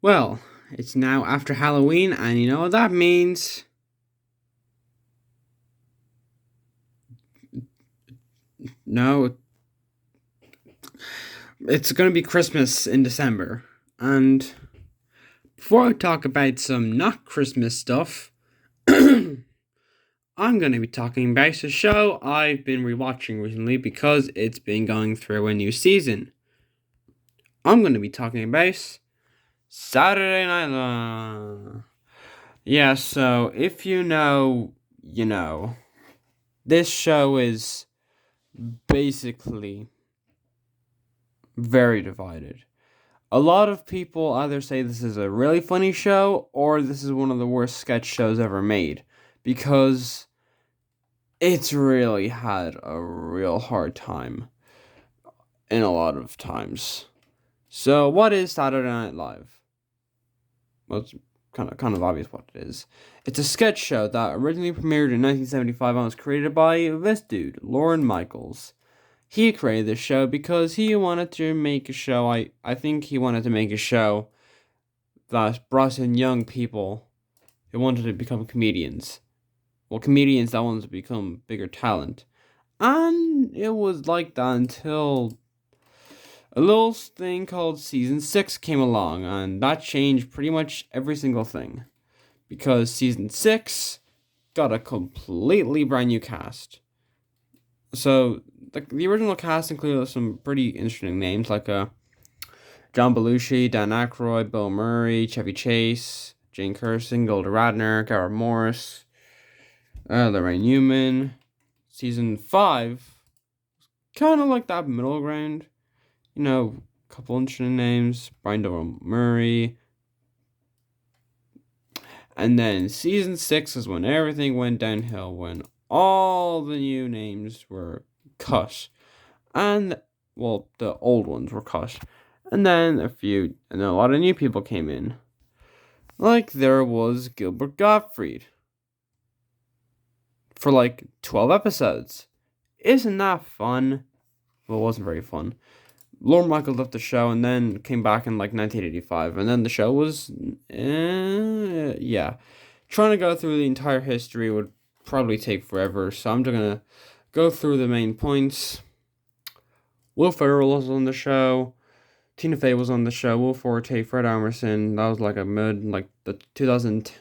Well, it's now after Halloween, and you know what that means? No, it's gonna be Christmas in December. And before I talk about some not Christmas stuff, I'm gonna be talking about a show I've been rewatching recently because it's been going through a new season. I'm gonna be talking about Saturday Night Live. Yeah, so if you know, you know. This show is basically very divided. A lot of people either say this is a really funny show or this is one of the worst sketch shows ever made because it's really had a real hard time in a lot of times. So, what is Saturday Night Live? Well, it's kind of obvious what it is. It's a sketch show that originally premiered in 1975 and was created by this dude, Lorne Michaels. He created this show because he wanted to make a show. I think he wanted to make a show that brought in young people who wanted to become comedians. Well, comedians that wanted to become bigger talent. And it was like that until a little thing called Season 6 came along, and that changed pretty much every single thing. Because Season 6 got a completely brand new cast. So, the original cast included some pretty interesting names like John Belushi, Dan Aykroyd, Bill Murray, Chevy Chase, Jane Curtin, Golda Radner, Garrett Morris, Lorraine Newman. Season 5, kind of like that middle ground. You know, a couple interesting names. Brian Doyle Murray. And then Season 6 is when everything went downhill, when all the new names were cut. And, well, the old ones were cut. And then a lot of new people came in. Like there was Gilbert Gottfried. For like 12 episodes. Isn't that fun? Well, it wasn't very fun. Lorne Michaels left the show and then came back in like 1985. And then the show was, yeah. Trying to go through the entire history would probably take forever. So I'm just going to go through the main points. Will Ferrell was on the show. Tina Fey was on the show. Will Forte, Fred Armisen. That was like a mid, like the 2000s,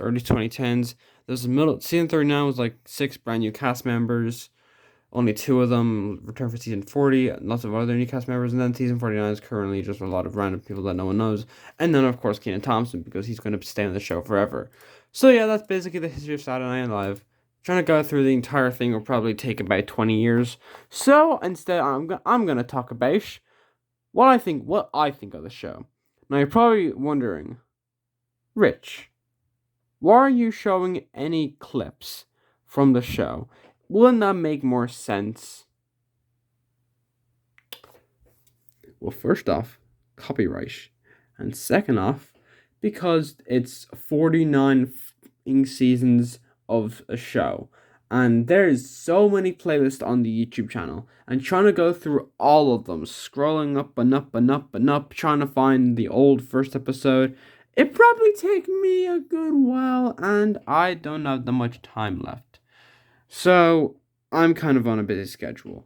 early 2010s. There's a middle. Season 39 was like 6 brand new cast members. Only 2 of them returned for season 40. Lots of other new cast members. And then season 49 is currently just a lot of random people that no one knows. And then, of course, Kenan Thompson, because he's going to stay on the show forever. So, yeah, that's basically the history of Saturday Night Live. Trying to go through the entire thing will probably take about 20 years. So, instead, I'm going to talk about what I think of the show. Now, you're probably wondering, Rich, why are you showing any clips from the show? Wouldn't that make more sense? Well, first off, copyright. And second off, because it's 49 seasons of a show. And there's so many playlists on the YouTube channel. And trying to go through all of them, scrolling up and up and up and up, trying to find the old first episode. It probably take me a good while, and I don't have that much time left. So, I'm kind of on a busy schedule.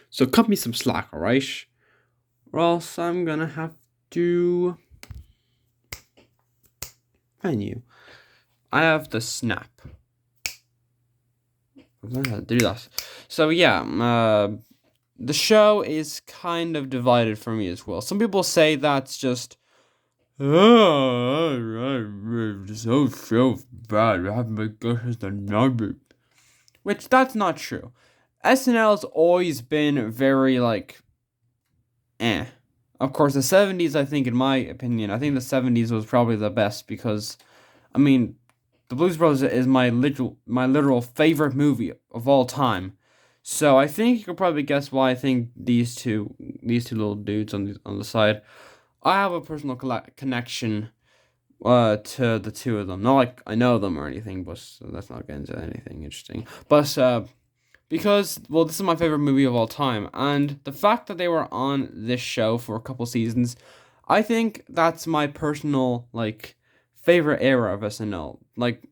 So, cut me some slack, alright? Or else I'm gonna have to menu. I have the snap. I'm gonna have to do that. So yeah, the show is kind of divided for me as well. Some people say that's just so bad. I haven't been good as the number. Which that's not true. SNL's always been very like Of course, the 70s, I think, in my opinion, I think the 70s was probably the best because, I mean, The Blues Brothers is my literal favorite movie of all time. So I think you could probably guess why I think these two little dudes on the side. I have a personal connection to the two of them. Not like I know them or anything, but let's not get into anything interesting. But because, well, this is my favorite movie of all time, and the fact that they were on this show for a couple seasons, I think that's my personal like favorite era of SNL, like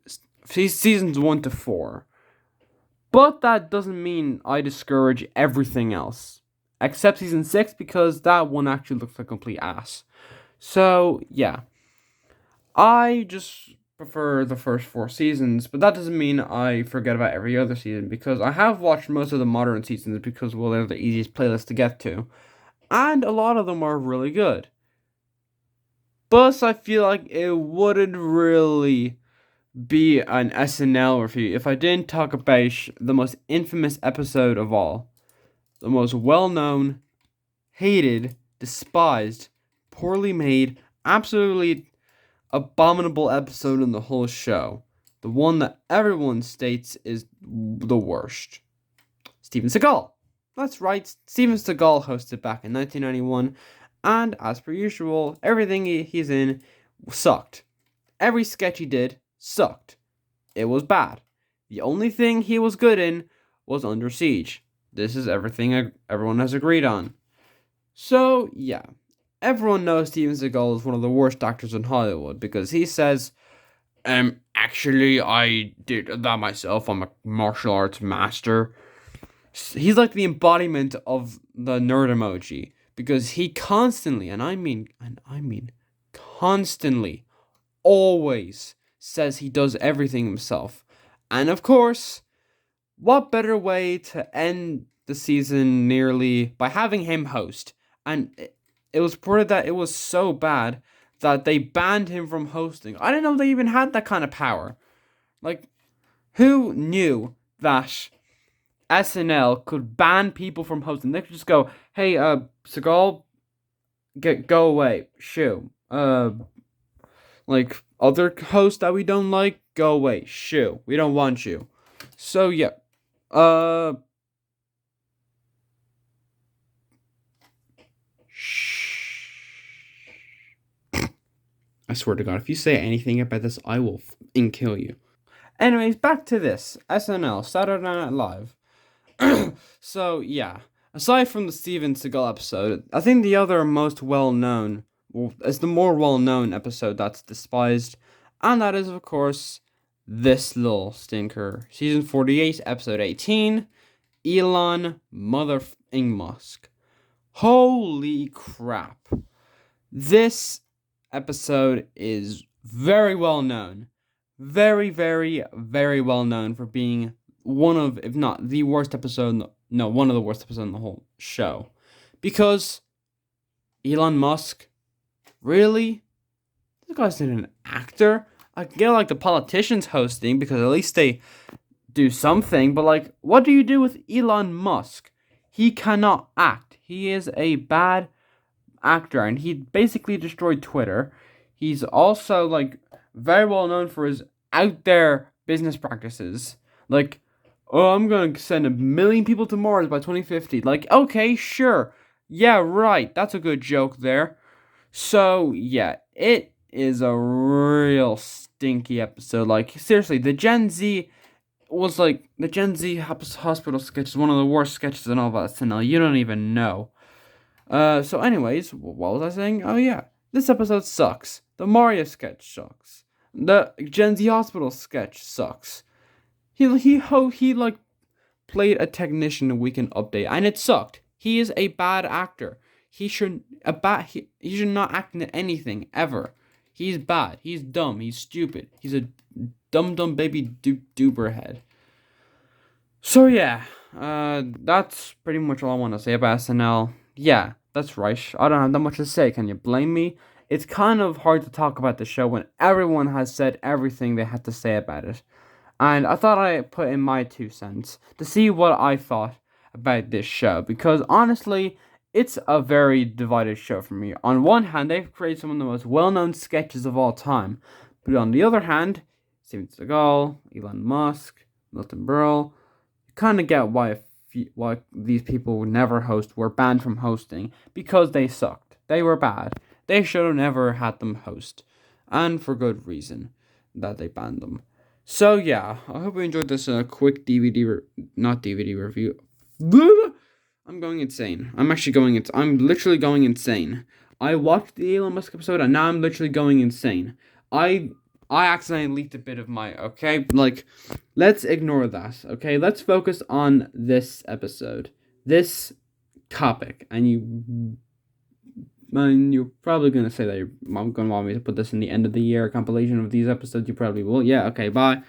seasons 1 to 4. But that doesn't mean I discourage everything else, except season 6 because that one actually looks like a complete ass. So yeah, I just prefer the first 4 seasons, but that doesn't mean I forget about every other season because I have watched most of the modern seasons because, well, they're the easiest playlist to get to, and a lot of them are really good. But I feel like it wouldn't really be an SNL review if I didn't talk about the most infamous episode of all, the most well-known, hated, despised, poorly made, absolutely abominable episode in the whole show. The one that everyone states is the worst. Steven Seagal. That's right, Steven Seagal hosted back in 1991, and as per usual, everything he's in sucked. Every sketch he did sucked. It was bad. The only thing he was good in was Under Siege. This is everything everyone has agreed on. So, yeah. Everyone knows Steven Seagal is one of the worst actors in Hollywood because he says, actually, I did that myself. I'm a martial arts master. He's like the embodiment of the nerd emoji because he constantly, and I mean constantly, always says he does everything himself. And of course, what better way to end the season nearly by having him host? And it was reported that it was so bad that they banned him from hosting. I didn't know they even had that kind of power. Like, who knew that SNL could ban people from hosting? They could just go, hey, Seagal, go away. Shoo. Like, other hosts that we don't like, go away. Shoo. We don't want you. So, yeah. Shh. I swear to God, if you say anything about this, I will kill you. Anyways, back to this. SNL, Saturday Night Live. So, yeah. Aside from the Steven Seagal episode, I think the other most well-known, is the more well-known episode that's despised, and that is, of course, this little stinker. Season 48, episode 18, Elon Motherfucking Musk. Holy crap. This episode is very well known. Very, very, very well known for being one of, if not the worst episode, one of the worst episodes in the whole show. Because Elon Musk, really? This guy's not an actor. I get like the politicians hosting because at least they do something, but like, what do you do with Elon Musk? He cannot act. He is a bad actor, and he basically destroyed Twitter. He's also like very well known for his out there business practices. Like, oh, I'm gonna send 1,000,000 people to Mars by 2050. Like, okay, sure. Yeah, right. That's a good joke there. So, yeah, it is a real stinky episode. Like, seriously, the Gen Z hospital sketch is one of the worst sketches in all of SNL. You don't even know. So anyways, what was I saying? Oh yeah, this episode sucks. The Mario sketch sucks. The Gen Z hospital sketch sucks. He like played a technician in Weekend Update, and it sucked. He is a bad actor. He should not act in anything ever. He's bad. He's dumb. He's stupid. He's a dumb baby duper head. So yeah, that's pretty much all I want to say about SNL. Yeah, that's right. I don't have that much to say. Can you blame me? It's kind of hard to talk about the show when everyone has said everything they had to say about it. And I thought I'd put in my 2 cents to see what I thought about this show. Because honestly, it's a very divided show for me. On one hand, they've created some of the most well-known sketches of all time. But on the other hand, Steven Seagal, Elon Musk, Milton Berle, you kind of get why these people would never host, were banned from hosting, because they sucked. They were bad. They should have never had them host. And for good reason that they banned them. So yeah, I hope you enjoyed this quick not DVD review. I'm going insane. I'm literally going insane. I watched the Elon Musk episode and now I'm literally going insane. I I accidentally leaked a bit of my, okay? Like, let's ignore that, okay? Let's focus on this episode. This topic. And you're probably going to say that you're going to want me to put this in the end of the year compilation of these episodes. You probably will. Yeah, okay, bye.